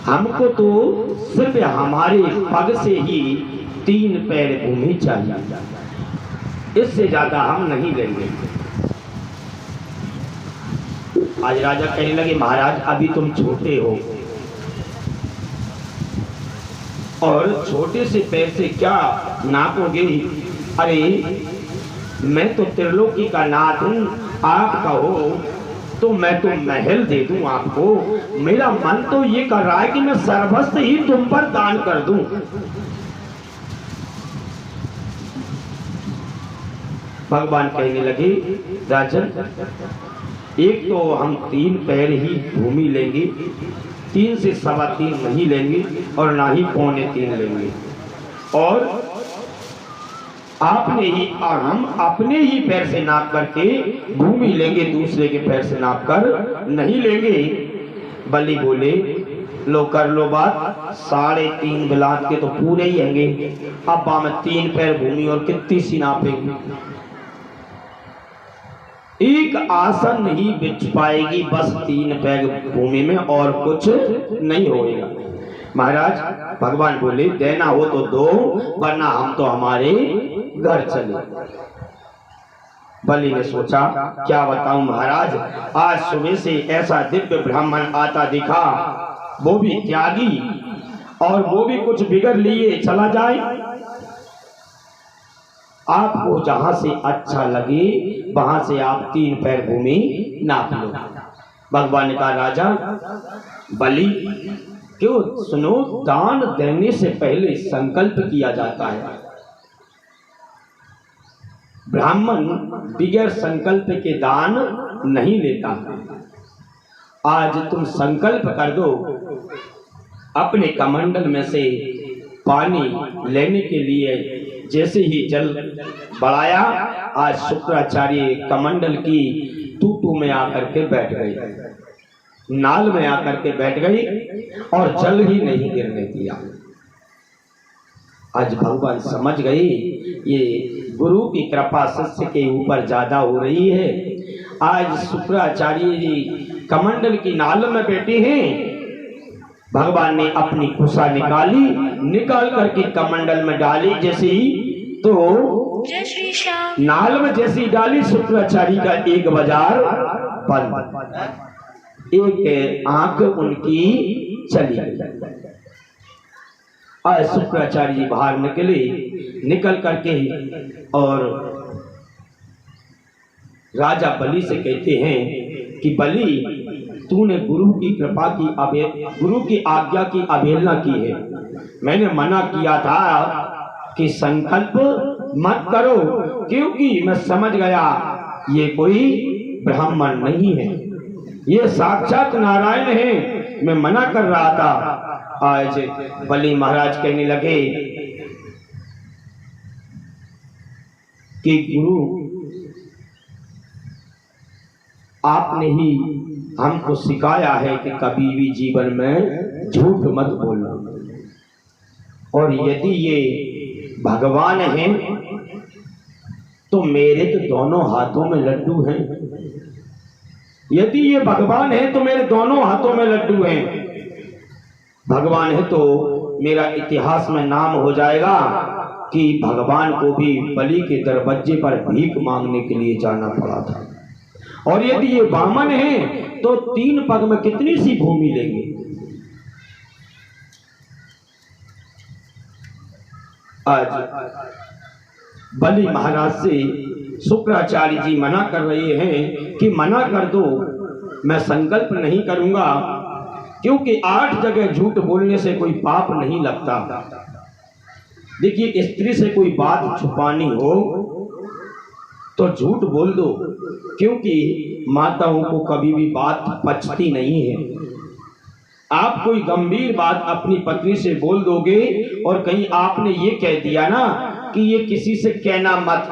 हमको तो सिर्फ हमारे पग से ही 3 पैर भूमि चाहिए, इससे ज्यादा हम नहीं लेंगे। आज राजा कहने लगे, महाराज अभी तुम छोटे हो और छोटे से पैर से क्या नापोगे? अरे मैं तो त्रिलोकी का नाथ हूं, आप कहो तो मैं तो महल दे दूं आपको। मेरा मन तो ये कर रहा है कि मैं सर्वस्व ही तुम पर दान कर दूं। भगवान कहने लगे, राजन एक तो हम 3 पैर ही भूमि लेंगे, 3 से 3.25 नहीं लेंगे और ना ही 3.25 लेंगे, और आपने ही और हम अपने ही पैर से नाप करके भूमि लेंगे, दूसरे के पैर से नाप कर नहीं लेंगे। बलि बोले, लो कर लो बात, 3.5 बिलात के तो पूरे ही होंगे, अब में 3 पैर भूमि और कितनी सी नापेंगे? एक आसन ही बिछ पाएगी बस 3 पैर भूमि में, और कुछ नहीं होएगा। महाराज भगवान बोले, देना हो तो दो, वरना हम तो हमारे घर चले। बलि ने सोचा, क्या बताऊं महाराज, आज सुबह से ऐसा दिव्य ब्राह्मण आता दिखा, वो भी त्यागी, और वो भी कुछ बिगड़ लिए चला जाए। आपको जहां से अच्छा लगे वहां से आप 3 पैर भूमि नाप लो। भगवान ने कहा, राजा बलि क्यों, सुनो, दान देने से पहले संकल्प किया जाता है। ब्राह्मण बिगैर संकल्प के दान नहीं लेता। आज तुम संकल्प कर दो, अपने कमंडल में से पानी लेने के लिए जैसे ही जल बढ़ाया, आज शुक्राचार्य कमंडल की टूटू में आकर के बैठ गए, नाल में आकर के बैठ गई और जल ही नहीं गिरने दिया। आज भगवान समझ गए ये गुरु की कृपा शिष्य के ऊपर ज्यादा हो रही है। आज शुक्राचार्य जी कमंडल की नाल में बैठे हैं, भगवान ने अपनी कुशा निकाली, निकाल करके कमंडल में डाली, जैसे ही तो नाल में जैसी डाली, शुक्राचार्य का एक बाजार बंद, एक आंख उनकी चली गई। आज शुक्राचार्य जी बाहर निकले, निकल करके और राजा बलि से कहते हैं कि बलि, तूने गुरु की कृपा की गुरु की आज्ञा की अवहेलना की है। मैंने मना किया था कि संकल्प मत करो, क्योंकि मैं समझ गया ये कोई ब्राह्मण नहीं है, ये साक्षात नारायण है। मैं मना कर रहा था। आज बलि महाराज कहने लगे कि गुरु, आपने ही हमको सिखाया है कि कभी भी जीवन में झूठ मत बोलना, और यदि ये भगवान हैं तो मेरे तो दोनों हाथों में लड्डू हैं। यदि ये भगवान है तो मेरे दोनों हाथों में लड्डू हैं। भगवान है तो मेरा इतिहास में नाम हो जाएगा कि भगवान को भी बलि के दरवाजे पर भीख मांगने के लिए जाना पड़ा था। और यदि ये वामन है तो 3 पग में कितनी सी भूमि लेंगे? आज बलि महाराज से शुक्राचार्य जी मना कर रहे हैं कि मना कर दो, मैं संकल्प नहीं करूंगा, क्योंकि 8 जगह झूठ बोलने से कोई पाप नहीं लगता। देखिए, स्त्री से कोई बात छुपानी हो तो झूठ बोल दो, क्योंकि माताओं को कभी भी बात पचती नहीं है। आप कोई गंभीर बात अपनी पत्नी से बोल दोगे और कहीं आपने ये कह दिया ना कि ये किसी से कहना मत,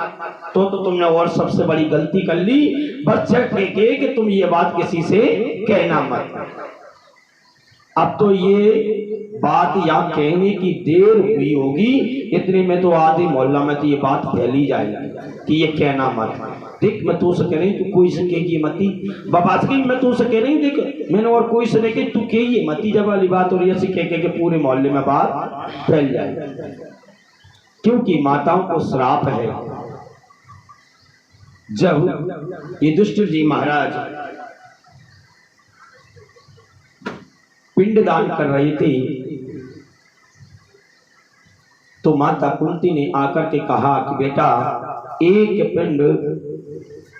तो तुमने और सबसे बड़ी गलती कर ली। बस चेक के कि तुम ये बात किसी से कहना मत। अब तो ये बात यहाँ कहने की देर हुई होगी, इतने में तो आधे मोहल्ला में तो ये बात फैली जाएगी कि ये कहना मत। देख मैं तू से कह रही, तू कोई से कहेगी मती बाबा की, मैं तू से कह रही, देख मैंने और कोई से नहीं कही, तू कहिए मती जब वाली बात, और ऐसी कह के पूरे मोहल्ले में बात फैल जाए। क्योंकि माताओं को श्राप है। जब युधिष्ठिर जी महाराज पिंडदान कर रहे थे तो माता कुंती ने आकर के कहा कि बेटा एक पिंड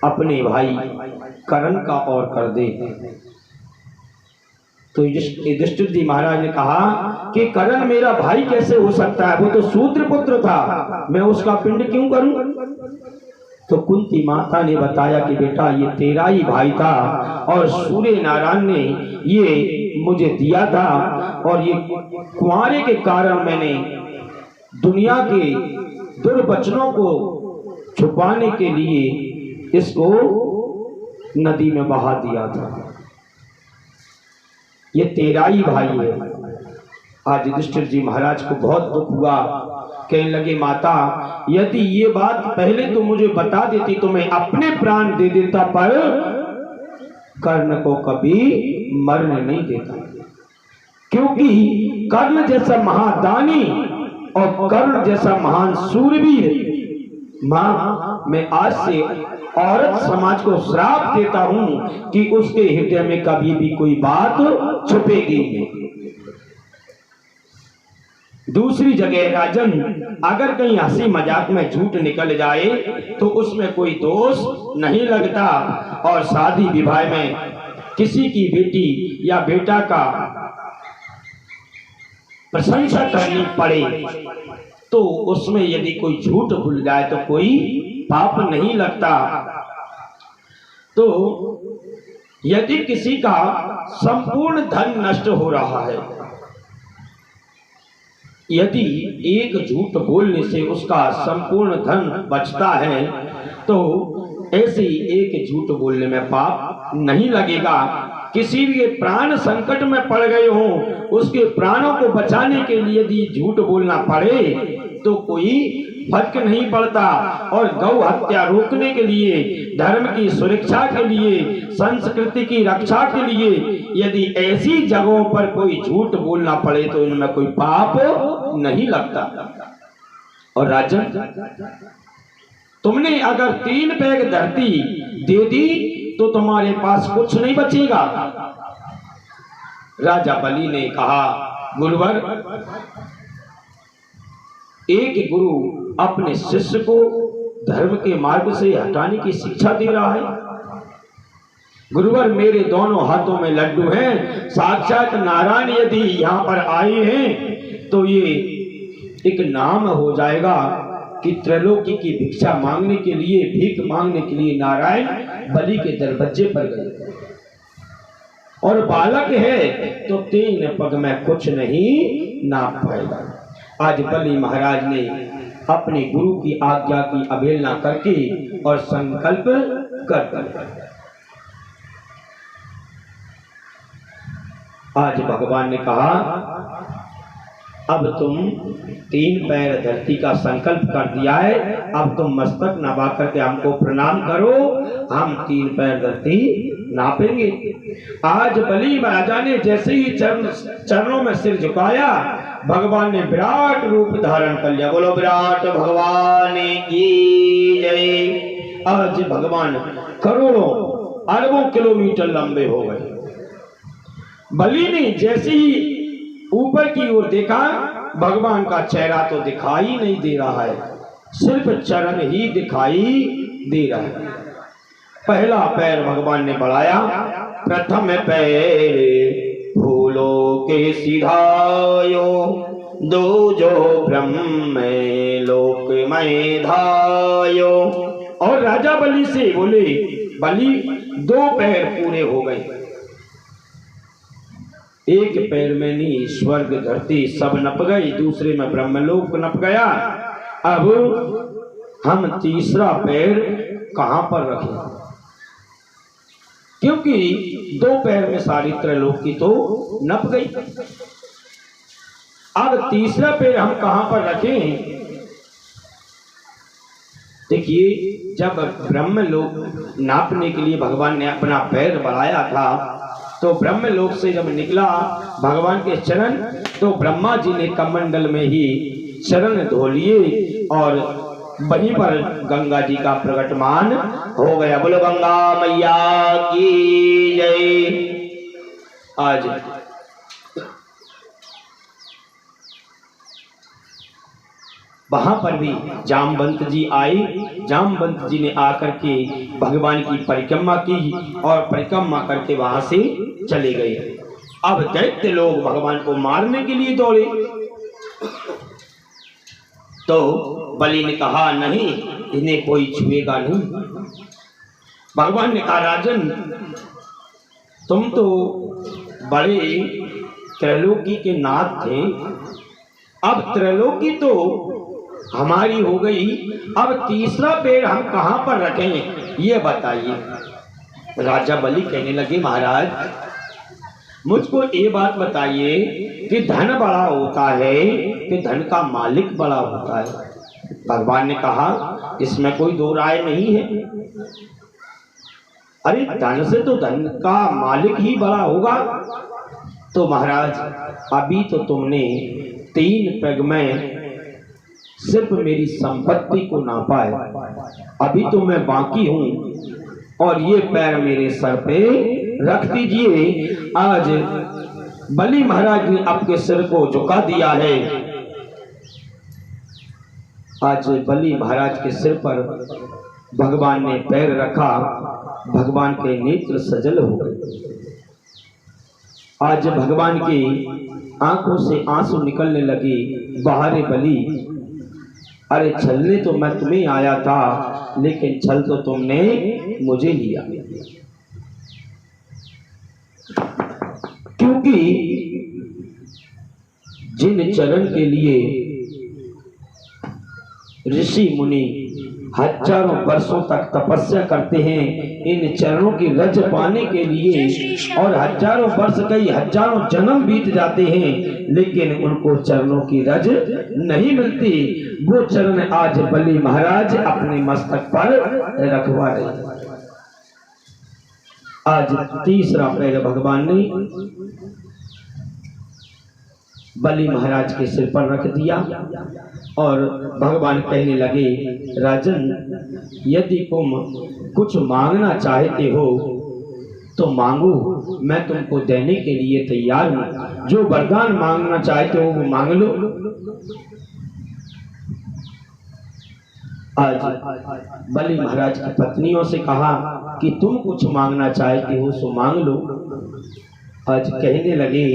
अपने भाई कर्ण का और कर दे। तो युधिष्ठिर जी महाराज ने कहा कि कर्ण मेरा भाई कैसे हो सकता है, वो तो शूद्र पुत्र था, मैं उसका पिंड क्यों करूं। तो कुंती माता ने बताया कि बेटा ये तेरा ही भाई था और सूर्य नारायण ने ये मुझे दिया था, और ये कुंवारे के कारण मैंने दुनिया के दुर्वचनों को छुपाने के लिए इसको नदी में बहा दिया था। ये तेरा ही भाई है। आज युधिष्ठिर जी महाराज को बहुत दुख हुआ, कहने लगे माता यदि ये बात पहले तो मुझे बता देती तो मैं अपने प्राण दे देता, पर कर्ण को कभी मरने नहीं देता, क्योंकि कर्ण जैसा महादानी और कर्ण जैसा महान शूरवीर, मां मैं आज से औरत समाज को श्राप देता हूं कि उसके हृदय में कभी भी कोई बात छुपेगी नहीं। दूसरी जगह राजन, अगर कहीं हंसी मजाक में झूठ निकल जाए तो उसमें कोई दोष नहीं लगता, और शादी विवाह में किसी की बेटी या बेटा का प्रशंसा करनी पड़े तो उसमें यदि कोई झूठ भूल जाए तो कोई पाप नहीं लगता। तो यदि किसी का संपूर्ण धन नष्ट हो रहा है, यदि एक झूठ बोलने से उसका संपूर्ण धन बचता है, तो ऐसे एक झूठ बोलने में पाप नहीं लगेगा। किसी भी प्राण संकट में पड़ गए हो, उसके प्राणों को बचाने के लिए यदि झूठ बोलना पड़े तो कोई फर्क नहीं पड़ता। और गौ हत्या रोकने के लिए, धर्म की सुरक्षा के लिए, संस्कृति की रक्षा के लिए यदि ऐसी जगहों पर कोई झूठ बोलना पड़े तो इनमें कोई पाप नहीं लगता। और राजन, तुमने अगर 3 पैग धरती दे दी तो तुम्हारे पास कुछ नहीं बचेगा। राजा बलि ने कहा गुरुवर, एक गुरु अपने शिष्य को धर्म के मार्ग से हटाने की शिक्षा दे रहा है। गुरुवर मेरे दोनों हाथों में लड्डू हैं, साक्षात नारायण यदि यहाँ पर आए हैं तो ये एक नाम हो जाएगा कि त्रैलोकी की भिक्षा मांगने के लिए, भीख मांगने के लिए नारायण बलि के दरवाजे पर गए। और बालक है तो 3 पग में कुछ नहीं नाप पाएगा। आज बलि महाराज ने अपने गुरु की आज्ञा की अवहेलना करके और संकल्प कर आज भगवान ने कहा अब तुम 3 पैर धरती का संकल्प कर दिया है, अब तुम मस्तक नवा करके हमको प्रणाम करो, हम 3 पैर धरती नापेंगे। आज बलि महाराजा ने जैसे ही चरणों में सिर झुकाया, भगवान ने विराट रूप धारण कर लिया। बोलो विराट भगवान की जय। आज भगवान करोड़ों अरबों किलोमीटर लंबे हो गए। बलि ने जैसे ही ऊपर की ओर देखा, भगवान का चेहरा तो दिखाई नहीं दे रहा है, सिर्फ चरण ही दिखाई दे रहा है। पहला पैर भगवान ने बढ़ाया, प्रथम पैर फूलों के सिधायो, दो जो ब्रह्म लोक में धायो। और राजा बलि से बोले, बलि 2 पैर पूरे हो गए, एक पैर में नहीं स्वर्ग धरती सब नप गई, दूसरे में ब्रह्मलोक नप गया। अब हम तीसरा पैर कहां पर रखें? क्योंकि 2 पैर में सारी त्रैलोकी तो नप गई। अब तीसरा पैर हम कहां पर रखें? देखिए, जब ब्रह्मलोक नापने के लिए भगवान ने अपना पैर बढ़ाया था, तो ब्रह्मलोक से जब निकला भगवान के चरण, तो ब्रह्मा जी ने कमंडल में ही चरण धो लिए और वहीं पर गंगा जी का प्रगटमान हो गया। बोलो गंगा मैया की जय। आज वहां पर भी जामवंत जी आए। जामवंत जी ने आकर के भगवान की परिक्रमा की और परिक्रमा करके वहां से चले गए। अब दैत्य लोग भगवान को मारने के लिए दौड़े, तो बलि ने कहा नहीं, इन्हें कोई छुएगा नहीं। भगवान ने कहा राजन, तुम तो बड़े त्रैलोकी के नाथ थे, अब त्रैलोकी तो हमारी हो गई, अब तीसरा पैर हम कहां पर रखें ये बताइए। राजा बलि कहने लगे महाराज, मुझको ये बात बताइए कि धन बड़ा होता है कि धन का मालिक बड़ा होता है? भगवान ने कहा इसमें कोई दो राय नहीं है। अरे धन से तो धन का मालिक ही बड़ा होगा। तो महाराज, अभी तो तुमने 3 पैग में सिर्फ मेरी संपत्ति को नापा है, अभी तो मैं बाकी हूं और ये पैर मेरे सर पे रख दीजिए। आज बलि महाराज ने आपके सिर को झुका दिया है। आज बलि महाराज के सिर पर भगवान ने पैर रखा, भगवान के नेत्र सजल हो गए। आज भगवान की आंखों से आंसू निकलने लगे। बाहरे बलि, अरे छलने तो मैं तुम्हें आया था, लेकिन छल तो तुमने मुझे लिया। क्योंकि जिन चरण के लिए ऋषि मुनि हजारों वर्षों तक तपस्या करते हैं, इन चरणों की रज पाने के लिए और हजारों वर्ष, कई हजारों जन्म बीत जाते हैं, लेकिन उनको चरणों की रज नहीं मिलती। वो चरण आज बलि महाराज अपने मस्तक पर रखवा रहे। आज तीसरा पैर भगवान ने बलि महाराज के सिर पर रख दिया और भगवान कहने लगे राजन, यदि तुम कुछ मांगना चाहते हो तो मांगो, मैं तुमको देने के लिए तैयार हूं। जो वरदान मांगना चाहते हो वो मांग लो। आज बलि महाराज की पत्नियों से कहा कि तुम कुछ मांगना चाहते हो सो मांग लो। आज कहने लगे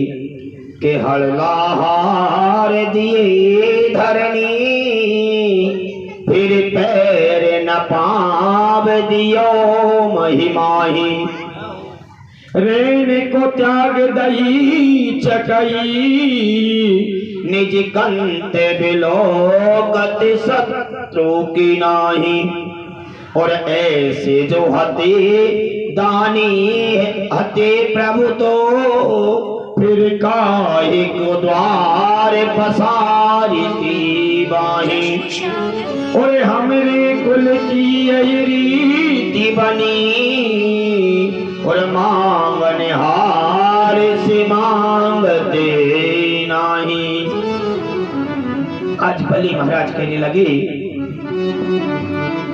के हड़लाहार दिए धरनी, फिर पैर न पाव दियो महिमाही। रेण को त्याग दई चकई, निज कंत बिलोकत शत्रु की नाही। और ऐसे जो हते दानी हते प्रभु, तो फिर काहे को द्वार पसारी की बाही। और हमरे कुल की रीति बनी, और मांगने हार से मांगते नहीं। आज बलि महाराज कहने लगे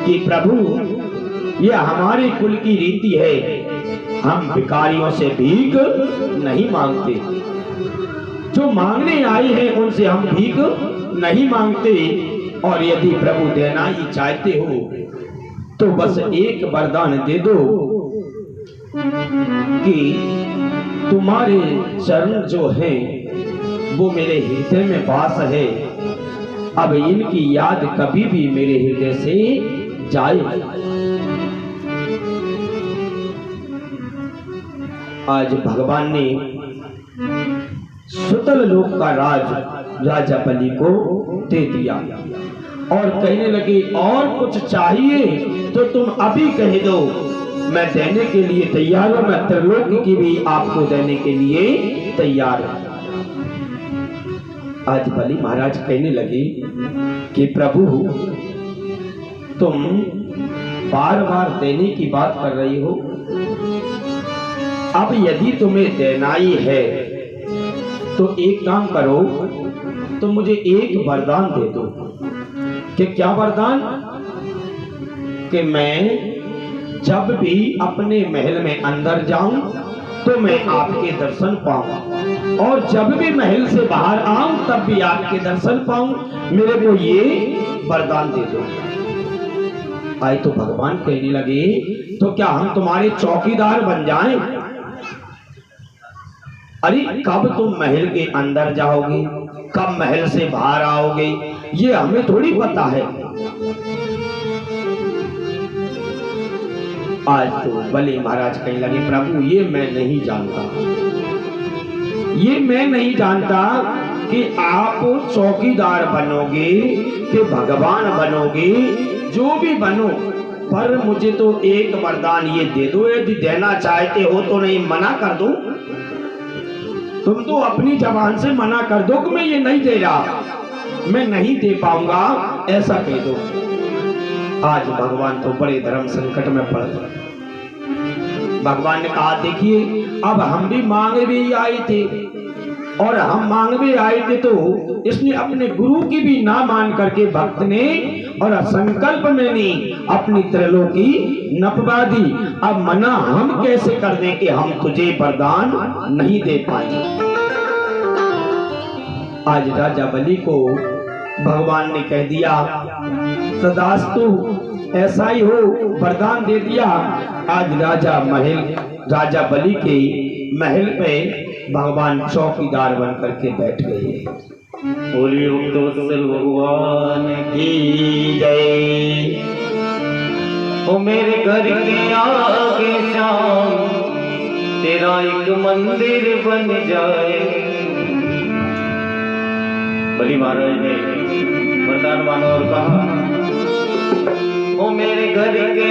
कि प्रभु, यह हमारे कुल की रीति है, हम भिखारियों से भीख नहीं मांगते। जो मांगने आए हैं उनसे हम भीख नहीं मांगते। और यदि प्रभु देना ही चाहते हो तो बस एक वरदान दे दो कि तुम्हारे चरण जो हैं वो मेरे हृदय में वास है, अब इनकी याद कभी भी मेरे हृदय से जाए। आज भगवान ने सुतल लोक का राज राजा बलि को दे दिया और कहने लगे और कुछ चाहिए तो तुम अभी कह दो, मैं देने के लिए तैयार हूं, मैं त्रिलोक की भी आपको देने के लिए तैयार हूं। आज बलि महाराज कहने लगे कि प्रभु तुम बार बार देने की बात कर रही हो, अब यदि तुम्हें देना ही है तो एक काम करो, तो मुझे एक वरदान दे दो। कि क्या वरदान? कि मैं जब भी अपने महल में अंदर जाऊं तो मैं आपके दर्शन पाऊं, और जब भी महल से बाहर आऊं तब भी आपके दर्शन पाऊं। मेरे को ये वरदान दे दो। आए तो भगवान कहने लगे, तो क्या हम तुम्हारे चौकीदार बन जाएं? अरे कब तुम महल के अंदर जाओगे, कब महल से बाहर आओगे, ये हमें थोड़ी पता है। आज तो बलि महाराज कहने लगे, प्रभु ये मैं नहीं जानता, ये मैं नहीं जानता कि आप चौकीदार बनोगे कि भगवान बनोगे, जो भी बनो, पर मुझे तो एक वरदान ये दे दो। यदि देना चाहते हो तो नहीं मना कर दो। तुम तो अपनी जबान से मना कर दो कि मैं ये नहीं दे रहा, मैं नहीं दे पाऊंगा, ऐसा कह दो। आज भगवान तो बड़े धर्म संकट में पड़ गए। भगवान ने कहा, देखिए अब हम भी मांगे भी आए थे, और हम मांग भी आए थे, तो इसने अपने गुरु की भी ना मान करके भक्त ने और संकल्प में नहीं अपनी त्रिलोकी नपवा दी। अब मना हम कैसे कर दें कि हम तुझे वरदान नहीं दे पाए। आज राजा बलि को भगवान ने कह दिया, तदास्तु ऐसा ही हो, वरदान दे दिया। आज राजा बलि के महल पे भगवान चौकीदार बन करके बैठ गए। बोलिए भगवान की जय। ओ मेरे घर के आगे शाम तेरा एक मंदिर बन जाए। बलि महाराज ने वरदान माना और कहा, ओ मेरे घर के